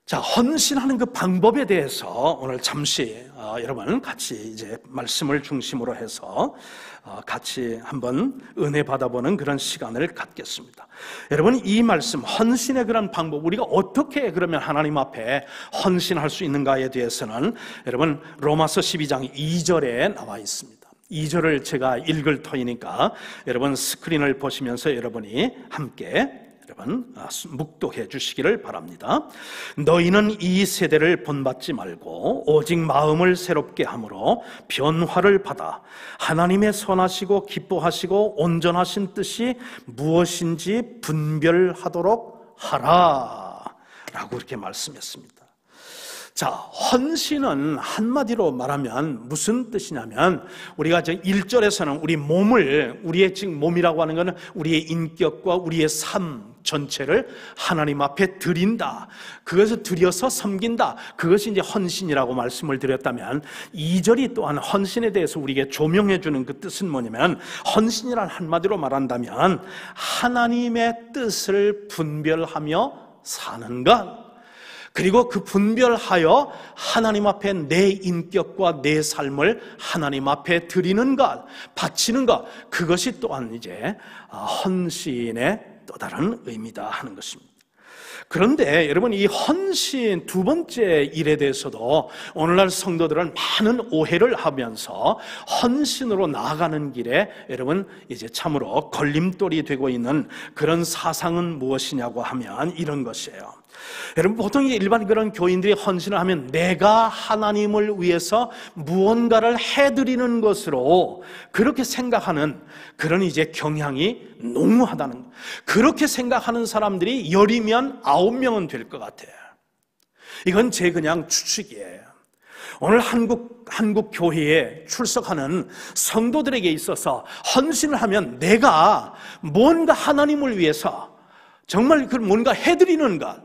자, 헌신하는 그 방법에 대해서 오늘 잠시 여러분 같이 이제 말씀을 중심으로 해서 같이 한번 은혜 받아보는 그런 시간을 갖겠습니다. 여러분, 이 말씀 헌신의 그런 방법, 우리가 어떻게 그러면 하나님 앞에 헌신할 수 있는가에 대해서는 여러분 로마서 12장 2절에 나와 있습니다. 2절을 제가 읽을 터이니까 여러분 스크린을 보시면서 여러분이 함께 여러분 묵독해 주시기를 바랍니다. 너희는 이 세대를 본받지 말고 오직 마음을 새롭게 함으로 변화를 받아 하나님의 선하시고 기뻐하시고 온전하신 뜻이 무엇인지 분별하도록 하라 라고 이렇게 말씀했습니다. 자, 헌신은 한마디로 말하면 무슨 뜻이냐면, 우리가 1절에서는 우리 몸을, 우리의 지금 몸이라고 하는 것은 우리의 인격과 우리의 삶 전체를 하나님 앞에 드린다, 그것을 드려서 섬긴다, 그것이 이제 헌신이라고 말씀을 드렸다면, 2절이 또한 헌신에 대해서 우리에게 조명해 주는 그 뜻은 뭐냐면, 헌신이란 한마디로 말한다면 하나님의 뜻을 분별하며 사는 것, 그리고 그 분별하여 하나님 앞에 내 인격과 내 삶을 하나님 앞에 드리는 것, 바치는 것, 그것이 또한 이제 헌신의 또 다른 의미다 하는 것입니다. 그런데 여러분, 이 헌신 두 번째 일에 대해서도 오늘날 성도들은 많은 오해를 하면서 헌신으로 나아가는 길에 여러분 이제 참으로 걸림돌이 되고 있는 그런 사상은 무엇이냐고 하면 이런 것이에요. 여러분, 보통 일반 그런 교인들이 헌신을 하면 내가 하나님을 위해서 무언가를 해드리는 것으로 그렇게 생각하는 그런 이제 경향이 농후하다는 것. 그렇게 생각하는 사람들이 10이면 9명은 될 것 같아요. 이건 제 그냥 추측이에요. 오늘 한국 교회에 출석하는 성도들에게 있어서 헌신을 하면 내가 뭔가 하나님을 위해서 정말 뭔가 해드리는 것,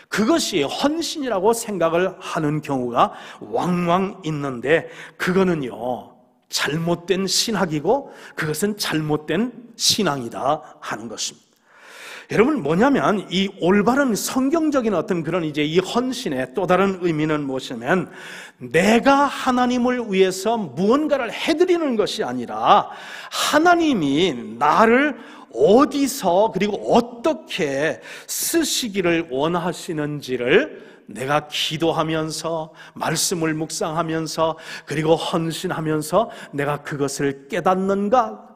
그것이 헌신이라고 생각을 하는 경우가 왕왕 있는데, 그거는요 잘못된 신학이고 그것은 잘못된 신앙이다 하는 것입니다. 여러분, 뭐냐면 이 올바른 성경적인 어떤 그런 이 헌신의 또 다른 의미는 무엇이냐면, 내가 하나님을 위해서 무언가를 해드리는 것이 아니라 하나님이 나를 어디서 그리고 어떻게 쓰시기를 원하시는지를 내가 기도하면서, 말씀을 묵상하면서, 그리고 헌신하면서 내가 그것을 깨닫는가?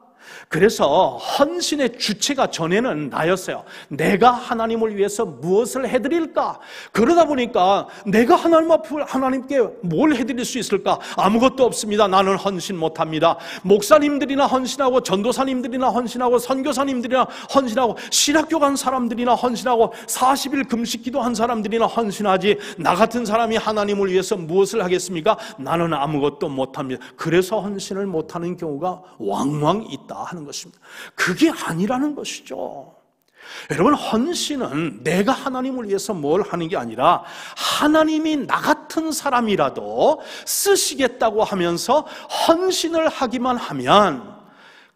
그래서 헌신의 주체가 전에는 나였어요. 내가 하나님을 위해서 무엇을 해드릴까? 그러다 보니까 내가 하나님께 뭘 해드릴 수 있을까? 아무것도 없습니다. 나는 헌신 못합니다. 목사님들이나 헌신하고, 전도사님들이나 헌신하고, 선교사님들이나 헌신하고, 신학교 간 사람들이나 헌신하고, 40일 금식 기도한 사람들이나 헌신하지, 나 같은 사람이 하나님을 위해서 무엇을 하겠습니까? 나는 아무것도 못합니다. 그래서 헌신을 못하는 경우가 왕왕 있다 하는 것입니다. 그게 아니라는 것이죠. 여러분, 헌신은 내가 하나님을 위해서 뭘 하는 게 아니라 하나님이 나 같은 사람이라도 쓰시겠다고 하면서 헌신을 하기만 하면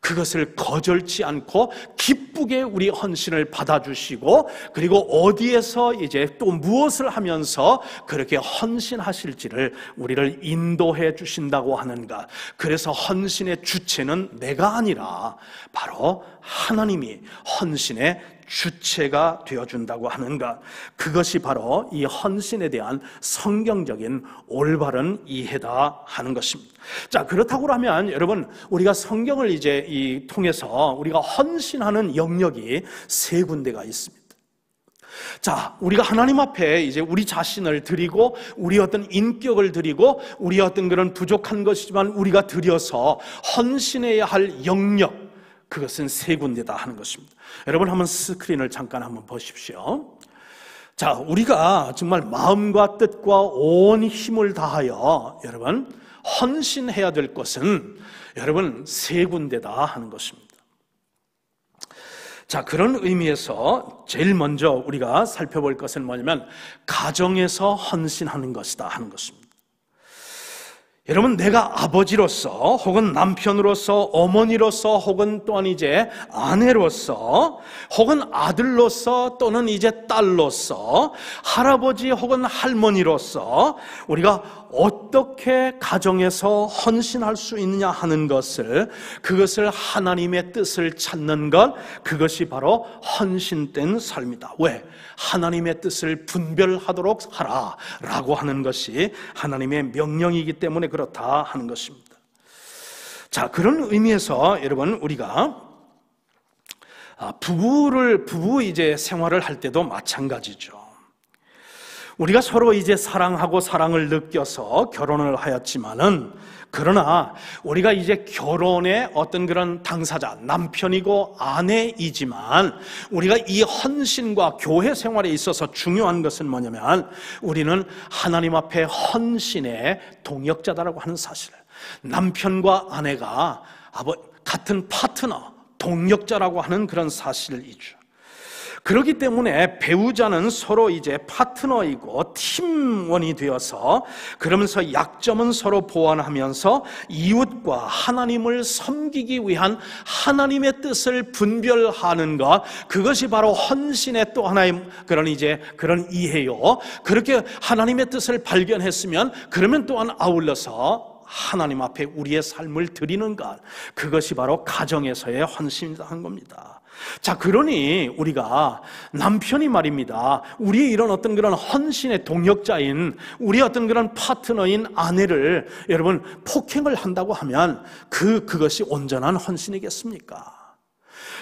그것을 거절치 않고 기쁘게 우리 헌신을 받아주시고, 그리고 어디에서 이제 또 무엇을 하면서 그렇게 헌신하실지를 우리를 인도해 주신다고 하는가. 그래서 헌신의 주체는 내가 아니라 바로 하나님이 헌신의 주체가 되어준다고 하는가. 그것이 바로 이 헌신에 대한 성경적인 올바른 이해다 하는 것입니다. 자, 그렇다고 하면 여러분, 우리가 성경을 이제 통해서 우리가 헌신하는 영역이 세 군데가 있습니다. 자, 우리가 하나님 앞에 이제 우리 자신을 드리고, 우리 어떤 인격을 드리고, 우리 어떤 그런 부족한 것이지만 우리가 드려서 헌신해야 할 영역, 그것은 세 군데다 하는 것입니다. 여러분, 한번 스크린을 잠깐 한번 보십시오. 자, 우리가 정말 마음과 뜻과 온 힘을 다하여 여러분 헌신해야 될 것은 여러분 세 군데다 하는 것입니다. 자, 그런 의미에서 제일 먼저 우리가 살펴볼 것은 뭐냐면 가정에서 헌신하는 것이다 하는 것입니다. 여러분, 내가 아버지로서 혹은 남편으로서 어머니로서 혹은 또한 이제 아내로서 혹은 아들로서 또는 이제 딸로서 할아버지 혹은 할머니로서 우리가 어떻게 가정에서 헌신할 수 있느냐 하는 것을, 그것을 하나님의 뜻을 찾는 것, 그것이 바로 헌신된 삶이다. 왜? 하나님의 뜻을 분별하도록 하라라고 하는 것이 하나님의 명령이기 때문에 그렇다 하는 것입니다. 자, 그런 의미에서 여러분, 우리가 부부 이제 생활을 할 때도 마찬가지죠. 우리가 서로 이제 사랑하고 사랑을 느껴서 결혼을 하였지만은, 그러나 우리가 이제 결혼의 어떤 그런 당사자, 남편이고 아내이지만 우리가 이 헌신과 교회 생활에 있어서 중요한 것은 뭐냐면 우리는 하나님 앞에 헌신의 동역자다라고 하는 사실. 남편과 아내가 같은 파트너, 동역자라고 하는 그런 사실이죠. 그렇기 때문에 배우자는 서로 이제 파트너이고 팀원이 되어서, 그러면서 약점은 서로 보완하면서 이웃과 하나님을 섬기기 위한 하나님의 뜻을 분별하는 것, 그것이 바로 헌신의 또 하나의 그런 이해요. 그렇게 하나님의 뜻을 발견했으면 그러면 또한 아울러서 하나님 앞에 우리의 삶을 드리는 것, 그것이 바로 가정에서의 헌신이다 한 겁니다. 자, 그러니 우리가 남편이 말입니다, 우리의 이런 어떤 그런 헌신의 동역자인, 우리 어떤 그런 파트너인 아내를 여러분 폭행을 한다고 하면 그것이 온전한 헌신이겠습니까?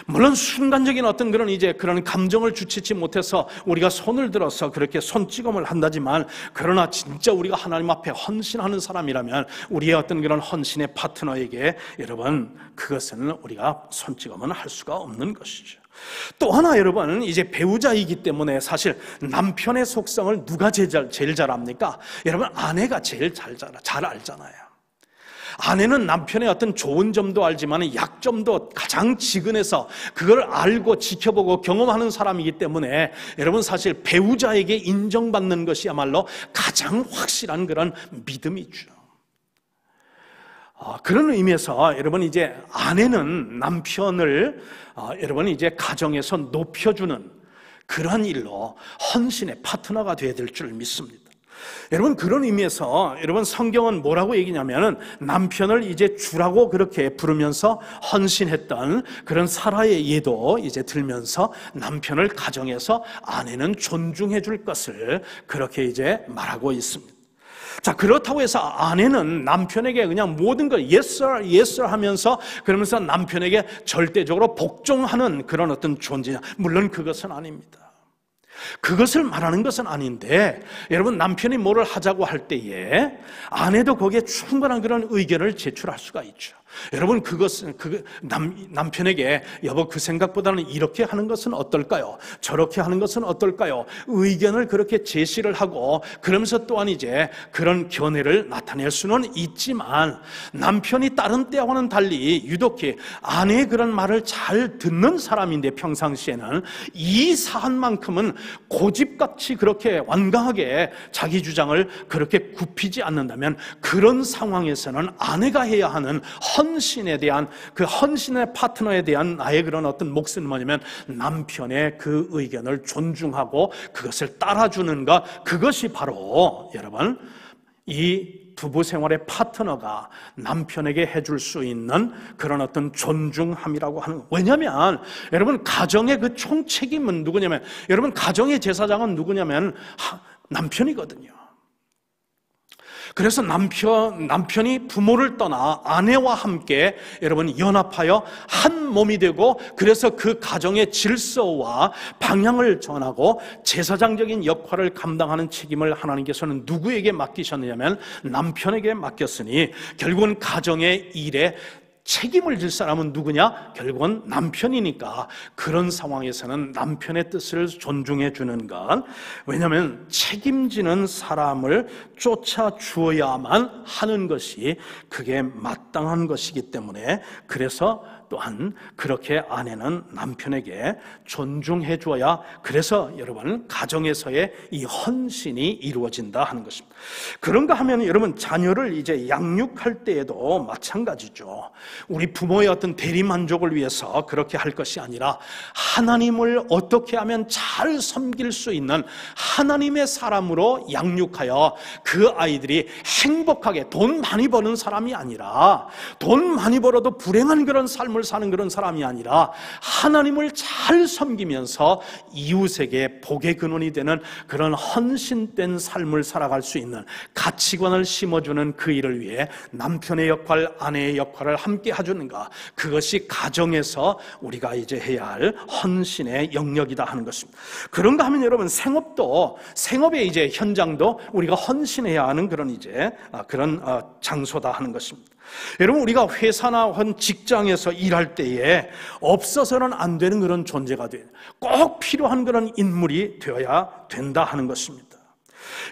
물론 순간적인 어떤 그런 감정을 주체치 못해서 우리가 손을 들어서 그렇게 손찌검을 한다지만, 그러나 진짜 우리가 하나님 앞에 헌신하는 사람이라면 우리의 어떤 그런 헌신의 파트너에게 여러분 그것은 우리가 손찌검은 할 수가 없는 것이죠. 또 하나 여러분, 이제 배우자이기 때문에 사실 남편의 속성을 누가 제일 잘 압니까? 여러분 아내가 제일 잘 알잖아요. 아내는 남편의 어떤 좋은 점도 알지만 약점도 가장 지근해서 그걸 알고 지켜보고 경험하는 사람이기 때문에 여러분 사실 배우자에게 인정받는 것이야말로 가장 확실한 그런 믿음이죠. 그런 의미에서 여러분 이제 아내는 남편을 여러분 이제 가정에서 높여주는 그러한 일로 헌신의 파트너가 되어야 될 줄 믿습니다. 여러분 그런 의미에서 여러분 성경은 뭐라고 얘기냐면은 남편을 이제 주라고 그렇게 부르면서 헌신했던 그런 사라의 예도 이제 들면서 남편을 가정에서 아내는 존중해 줄 것을 그렇게 이제 말하고 있습니다. 자, 그렇다고 해서 아내는 남편에게 그냥 모든 걸 yes sir, yes sir 하면서 그러면서 남편에게 절대적으로 복종하는 그런 어떤 존재냐? 물론 그것은 아닙니다. 그것을 말하는 것은 아닌데, 여러분 남편이 뭐를 하자고 할 때에 아내도 거기에 충분한 그런 의견을 제출할 수가 있죠. 여러분 그것은 남편에게 여보 그 생각보다는 이렇게 하는 것은 어떨까요? 저렇게 하는 것은 어떨까요? 의견을 그렇게 제시를 하고 그러면서 또한 이제 그런 견해를 나타낼 수는 있지만, 남편이 다른 때와는 달리 유독히 아내의 그런 말을 잘 듣는 사람인데 평상시에는 이 사안만큼은 고집같이 그렇게 완강하게 자기 주장을 그렇게 굽히지 않는다면, 그런 상황에서는 아내가 해야 하는 헌신에 대한 그 헌신의 파트너에 대한 나의 그런 어떤 몫은 뭐냐면 남편의 그 의견을 존중하고 그것을 따라주는 것, 그것이 바로 여러분 이 부부 생활의 파트너가 남편에게 해줄 수 있는 그런 어떤 존중함이라고 하는 거예요. 왜냐하면 여러분 가정의 그 총책임은 누구냐면, 여러분 가정의 제사장은 누구냐면 남편이거든요. 그래서 남편이 부모를 떠나 아내와 함께 여러분 연합하여 한 몸이 되고, 그래서 그 가정의 질서와 방향을 전하고 제사장적인 역할을 감당하는 책임을 하나님께서는 누구에게 맡기셨느냐면 남편에게 맡겼으니, 결국은 가정의 일에 책임을 질 사람은 누구냐? 결국은 남편이니까 그런 상황에서는 남편의 뜻을 존중해 주는 것, 왜냐하면 책임지는 사람을 쫓아주어야만 하는 것이 그게 마땅한 것이기 때문에, 그래서 또한 그렇게 아내는 남편에게 존중해 주어야, 그래서 여러분 가정에서의 이 헌신이 이루어진다 하는 것입니다. 그런가 하면 여러분 자녀를 이제 양육할 때에도 마찬가지죠. 우리 부모의 어떤 대리만족을 위해서 그렇게 할 것이 아니라 하나님을 어떻게 하면 잘 섬길 수 있는 하나님의 사람으로 양육하여 그 아이들이 행복하게, 돈 많이 버는 사람이 아니라, 돈 많이 벌어도 불행한 그런 삶을 사는 그런 사람이 아니라 하나님을 잘 섬기면서 이웃에게 복의 근원이 되는 그런 헌신된 삶을 살아갈 수 있는 가치관을 심어주는 그 일을 위해 남편의 역할, 아내의 역할을 함께 해주는가, 그것이 가정에서 우리가 이제 해야 할 헌신의 영역이다 하는 것입니다. 그런가 하면 여러분 생업의 이제 현장도 우리가 헌신해야 하는 그런 이제 그런 장소다 하는 것입니다. 여러분 우리가 회사나 직장에서 일할 때에 없어서는 안 되는 그런 존재가 돼요. 꼭 필요한 그런 인물이 되어야 된다 하는 것입니다.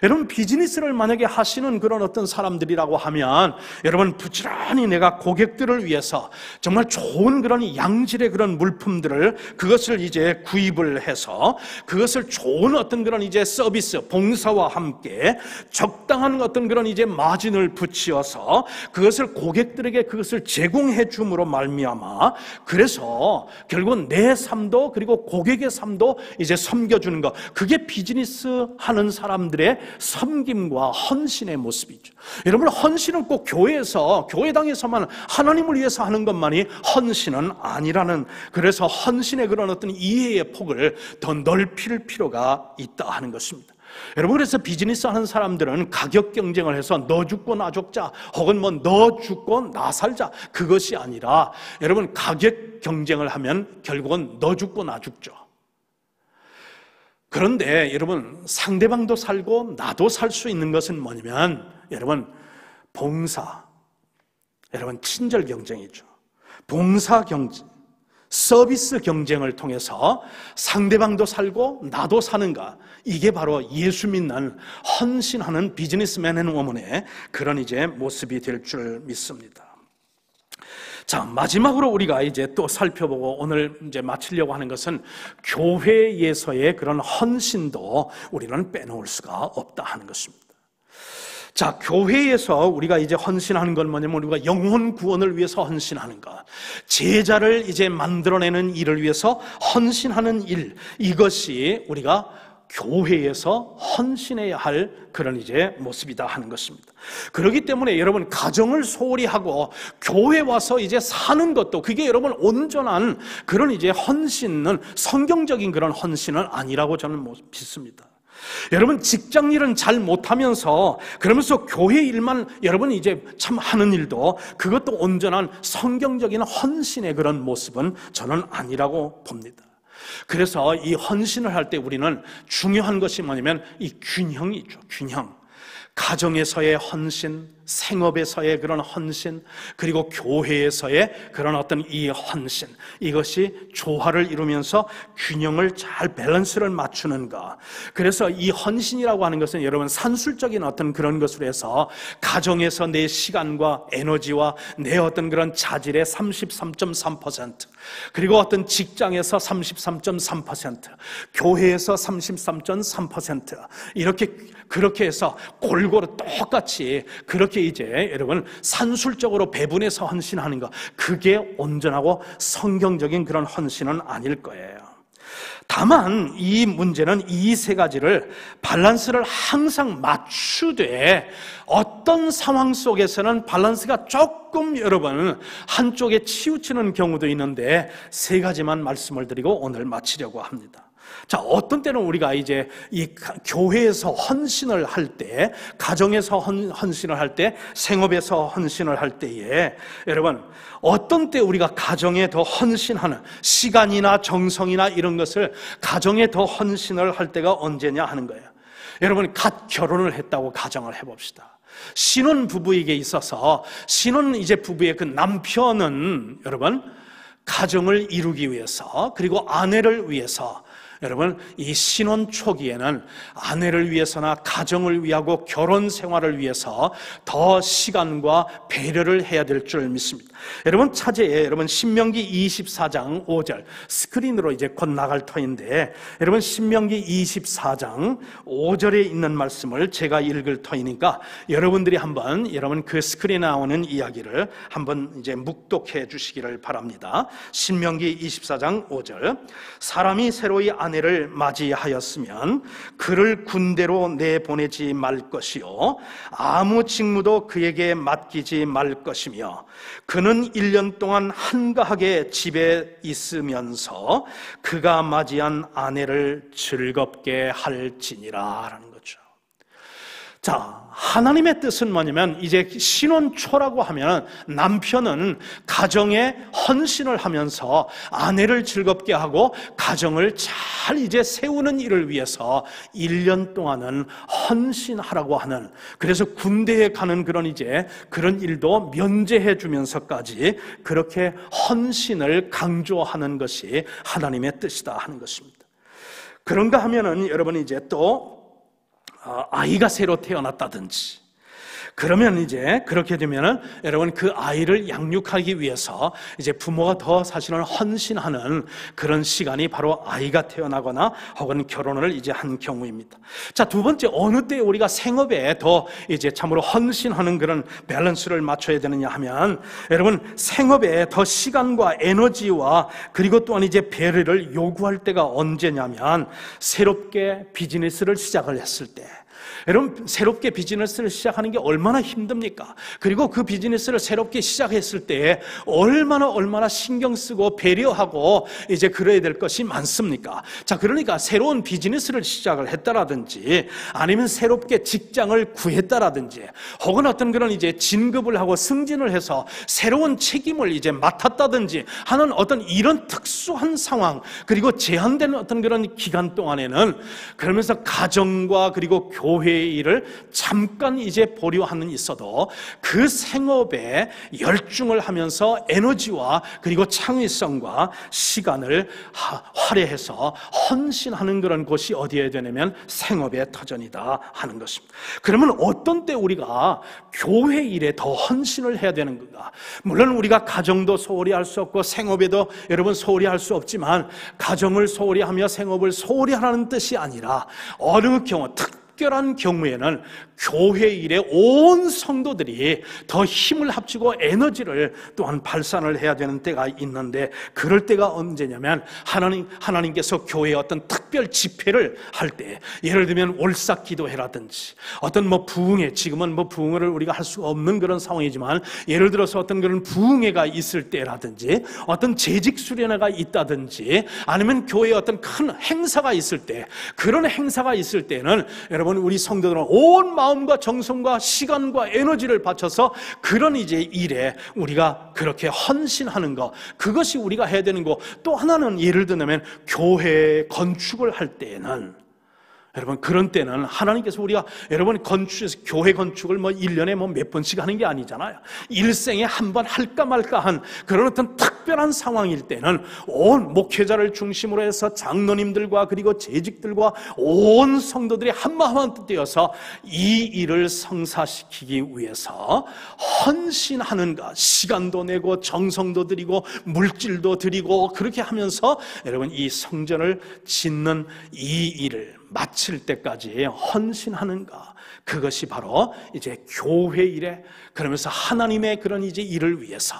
여러분 비즈니스를 만약에 하시는 그런 어떤 사람들이라고 하면, 여러분 부지런히 내가 고객들을 위해서 정말 좋은 그런 양질의 그런 물품들을 그것을 이제 구입을 해서 그것을 좋은 어떤 그런 이제 서비스 봉사와 함께 적당한 어떤 그런 이제 마진을 붙여서 그것을 고객들에게 그것을 제공해 줌으로 말미암아, 그래서 결국은 내 삶도 그리고 고객의 삶도 이제 섬겨주는 것, 그게 비즈니스 하는 사람들의 섬김과 헌신의 모습이죠. 여러분 헌신은 꼭 교회당에서만 하나님을 위해서 하는 것만이 헌신은 아니라는, 그래서 헌신의 그런 어떤 이해의 폭을 더 넓힐 필요가 있다 하는 것입니다. 여러분 그래서 비즈니스 하는 사람들은 가격 경쟁을 해서 너 죽고 나 죽자, 혹은 뭐 너 죽고 나 살자, 그것이 아니라 여러분 가격 경쟁을 하면 결국은 너 죽고 나 죽죠. 그런데 여러분, 상대방도 살고 나도 살 수 있는 것은 뭐냐면 여러분, 봉사, 여러분 친절 경쟁이죠. 봉사 경쟁, 서비스 경쟁을 통해서 상대방도 살고 나도 사는가, 이게 바로 예수 믿는 헌신하는 비즈니스맨 앤 워먼의 그런 이제 모습이 될 줄 믿습니다. 자, 마지막으로 우리가 이제 또 살펴보고 오늘 이제 마치려고 하는 것은 교회에서의 그런 헌신도 우리는 빼놓을 수가 없다 하는 것입니다. 자, 교회에서 우리가 이제 헌신하는 건 뭐냐면 우리가 영혼 구원을 위해서 헌신하는 것, 제자를 이제 만들어내는 일을 위해서 헌신하는 일, 이것이 우리가 교회에서 헌신해야 할 그런 이제 모습이다 하는 것입니다. 그렇기 때문에 여러분, 가정을 소홀히 하고 교회 와서 이제 사는 것도 그게 여러분 온전한 그런 이제 헌신은, 성경적인 그런 헌신은 아니라고 저는 믿습니다. 여러분, 직장 일은 잘 못하면서 그러면서 교회 일만 여러분 이제 참 하는 일도, 그것도 온전한 성경적인 헌신의 그런 모습은 저는 아니라고 봅니다. 그래서 이 헌신을 할 때 우리는 중요한 것이 뭐냐면 이 균형이죠. 균형. 가정에서의 헌신, 생업에서의 그런 헌신, 그리고 교회에서의 그런 어떤 이 헌신, 이것이 조화를 이루면서 균형을 잘 밸런스를 맞추는가. 그래서 이 헌신이라고 하는 것은 여러분 산술적인 어떤 그런 것으로 해서 가정에서 내 시간과 에너지와 내 어떤 그런 자질의 33.3%, 그리고 어떤 직장에서 33.3%, 교회에서 33.3%, 이렇게 그렇게 해서 골고루 똑같이 그렇게 이제 여러분 산술적으로 배분해서 헌신하는 것, 그게 온전하고 성경적인 그런 헌신은 아닐 거예요. 다만 이 문제는 이 세 가지를 밸런스를 항상 맞추되 어떤 상황 속에서는 밸런스가 조금 여러분 한쪽에 치우치는 경우도 있는데 세 가지만 말씀을 드리고 오늘 마치려고 합니다. 자, 어떤 때는 우리가 이제 이 교회에서 헌신을 할 때, 가정에서 헌신을 할 때, 생업에서 헌신을 할 때에 여러분 어떤 때 우리가 가정에 더 헌신하는, 시간이나 정성이나 이런 것을 가정에 더 헌신을 할 때가 언제냐 하는 거예요. 여러분, 갓 결혼을 했다고 가정을 해봅시다. 신혼 부부에게 있어서 신혼 이제 부부의 그 남편은 여러분 가정을 이루기 위해서, 그리고 아내를 위해서, 여러분 이 신혼 초기에는 아내를 위해서나 가정을 위하고 결혼 생활을 위해서 더 시간과 배려를 해야 될 줄 믿습니다. 여러분 차제에 여러분 신명기 24장 5절 스크린으로 이제 곧 나갈 터인데, 여러분 신명기 24장 5절에 있는 말씀을 제가 읽을 터이니까 여러분들이 한번 여러분 그 스크린에 나오는 이야기를 한번 이제 묵독해 주시기를 바랍니다. 신명기 24장 5절, 사람이 새로이 아내를 맞이하였으면 그를 군대로 내보내지 말 것이요 아무 직무도 그에게 맡기지 말 것이며 그는 1년 동안 한가하게 집에 있으면서 그가 맞이한 아내를 즐겁게 할지니라 라는 거죠. 자, 하나님의 뜻은 뭐냐면 이제 신혼초라고 하면 남편은 가정에 헌신을 하면서 아내를 즐겁게 하고 가정을 잘 이제 세우는 일을 위해서 1년 동안은 헌신하라고 하는, 그래서 군대에 가는 그런 이제 그런 일도 면제해 주면서까지 그렇게 헌신을 강조하는 것이 하나님의 뜻이다 하는 것입니다. 그런가 하면은 여러분 이제 또 아이가 새로 태어났다든지, 그러면 이제 그렇게 되면은 여러분 그 아이를 양육하기 위해서 이제 부모가 더 사실은 헌신하는 그런 시간이 바로 아이가 태어나거나 혹은 결혼을 이제 한 경우입니다. 자, 두 번째, 어느 때 우리가 생업에 더 이제 참으로 헌신하는 그런 밸런스를 맞춰야 되느냐 하면 여러분 생업에 더 시간과 에너지와 그리고 또한 이제 배려를 요구할 때가 언제냐면 새롭게 비즈니스를 시작을 했을 때, 여러분, 새롭게 비즈니스를 시작하는 게 얼마나 힘듭니까? 그리고 그 비즈니스를 새롭게 시작했을 때 얼마나 신경 쓰고 배려하고 이제 그래야 될 것이 많습니까? 자, 그러니까 새로운 비즈니스를 시작을 했다라든지 아니면 새롭게 직장을 구했다라든지 혹은 어떤 그런 이제 진급을 하고 승진을 해서 새로운 책임을 이제 맡았다든지 하는 어떤 이런 특수한 상황, 그리고 제한된 어떤 그런 기간 동안에는 그러면서 가정과 그리고 교회의 일을 잠깐 이제 보류하는 있어도 그 생업에 열중을 하면서 에너지와 그리고 창의성과 시간을 할애해서 헌신하는 그런 곳이 어디에 되냐면 생업의 터전이다 하는 것입니다. 그러면 어떤 때 우리가 교회 일에 더 헌신을 해야 되는 건가? 물론 우리가 가정도 소홀히 할 수 없고 생업에도 여러분 소홀히 할 수 없지만, 가정을 소홀히 하며 생업을 소홀히 하라는 뜻이 아니라 어느 경우 특별한 경우에는 교회 일에 온 성도들이 더 힘을 합치고 에너지를 또한 발산을 해야 되는 때가 있는데, 그럴 때가 언제냐면 하나님께서 교회에 어떤 특별 집회를 할 때, 예를 들면 월삭 기도회라든지 어떤 부흥회, 지금은 부흥회를 우리가 할 수가 없는 그런 상황이지만 예를 들어서 어떤 그런 부흥회가 있을 때라든지 어떤 재직 수련회가 있다든지 아니면 교회에 어떤 큰 행사가 있을 때, 그런 행사가 있을 때는 여러분 우리 성도들은 온 마음과 정성과 시간과 에너지를 바쳐서 그런 이제 일에 우리가 그렇게 헌신하는 것, 그것이 우리가 해야 되는 거. 또 하나는 예를 들면 교회 건축을 할 때에는 여러분, 그런 때는 하나님께서 우리가 여러분 교회 건축을 1년에 몇 번씩 하는 게 아니잖아요. 일생에 한 번 할까 말까 한 그런 어떤 특별한 상황일 때는 온 목회자를 중심으로 해서 장로님들과 그리고 재직들과 온 성도들이 한마음 한뜻되어서 이 일을 성사시키기 위해서 헌신하는 것, 시간도 내고 정성도 드리고 물질도 드리고 그렇게 하면서 여러분 이 성전을 짓는 이 일을 마칠 때까지 헌신하는가, 그것이 바로 이제 교회 일에, 그러면서 하나님의 그런 이제 일을 위해서,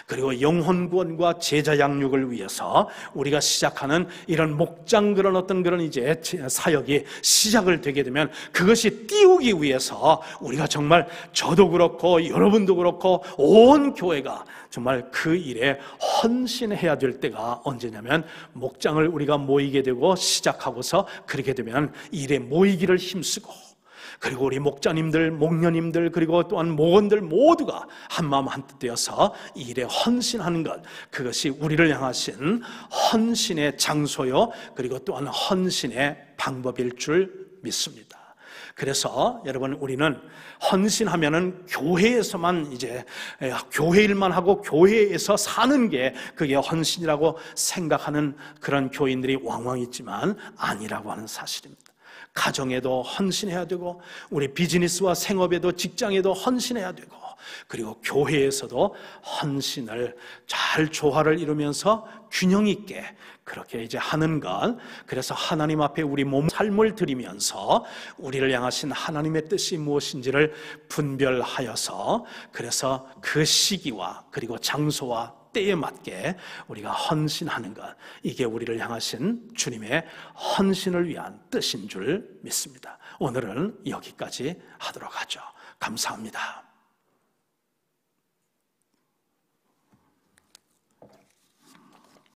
그리고 영혼 구원과 제자 양육을 위해서 우리가 시작하는 이런 목장 그런 어떤 그런 이제 사역이 시작을 되게 되면 그것이 띄우기 위해서 우리가 정말 저도 그렇고 여러분도 그렇고 온 교회가 정말 그 일에 헌신해야 될 때가 언제냐면 목장을 우리가 모이게 되고 시작하고서 그렇게 되면 일에 모이기를 힘쓰고, 그리고 우리 목자님들, 목녀님들, 그리고 또한 목원들 모두가 한마음 한뜻 되어서 이 일에 헌신하는 것, 그것이 우리를 향하신 헌신의 장소요, 그리고 또한 헌신의 방법일 줄 믿습니다. 그래서 여러분, 우리는 헌신하면은 교회에서만 이제 교회 일만 하고 교회에서 사는 게 그게 헌신이라고 생각하는 그런 교인들이 왕왕 있지만 아니라고 하는 사실입니다. 가정에도 헌신해야 되고, 우리 비즈니스와 생업에도, 직장에도 헌신해야 되고, 그리고 교회에서도 헌신을 잘 조화를 이루면서 균형 있게 그렇게 이제 하는 것. 그래서 하나님 앞에 우리 몸 삶을 드리면서 우리를 향하신 하나님의 뜻이 무엇인지를 분별하여서, 그래서 그 시기와 그리고 장소와 때에 맞게 우리가 헌신하는 것, 이게 우리를 향하신 주님의 헌신을 위한 뜻인 줄 믿습니다. 오늘은 여기까지 하도록 하죠. 감사합니다.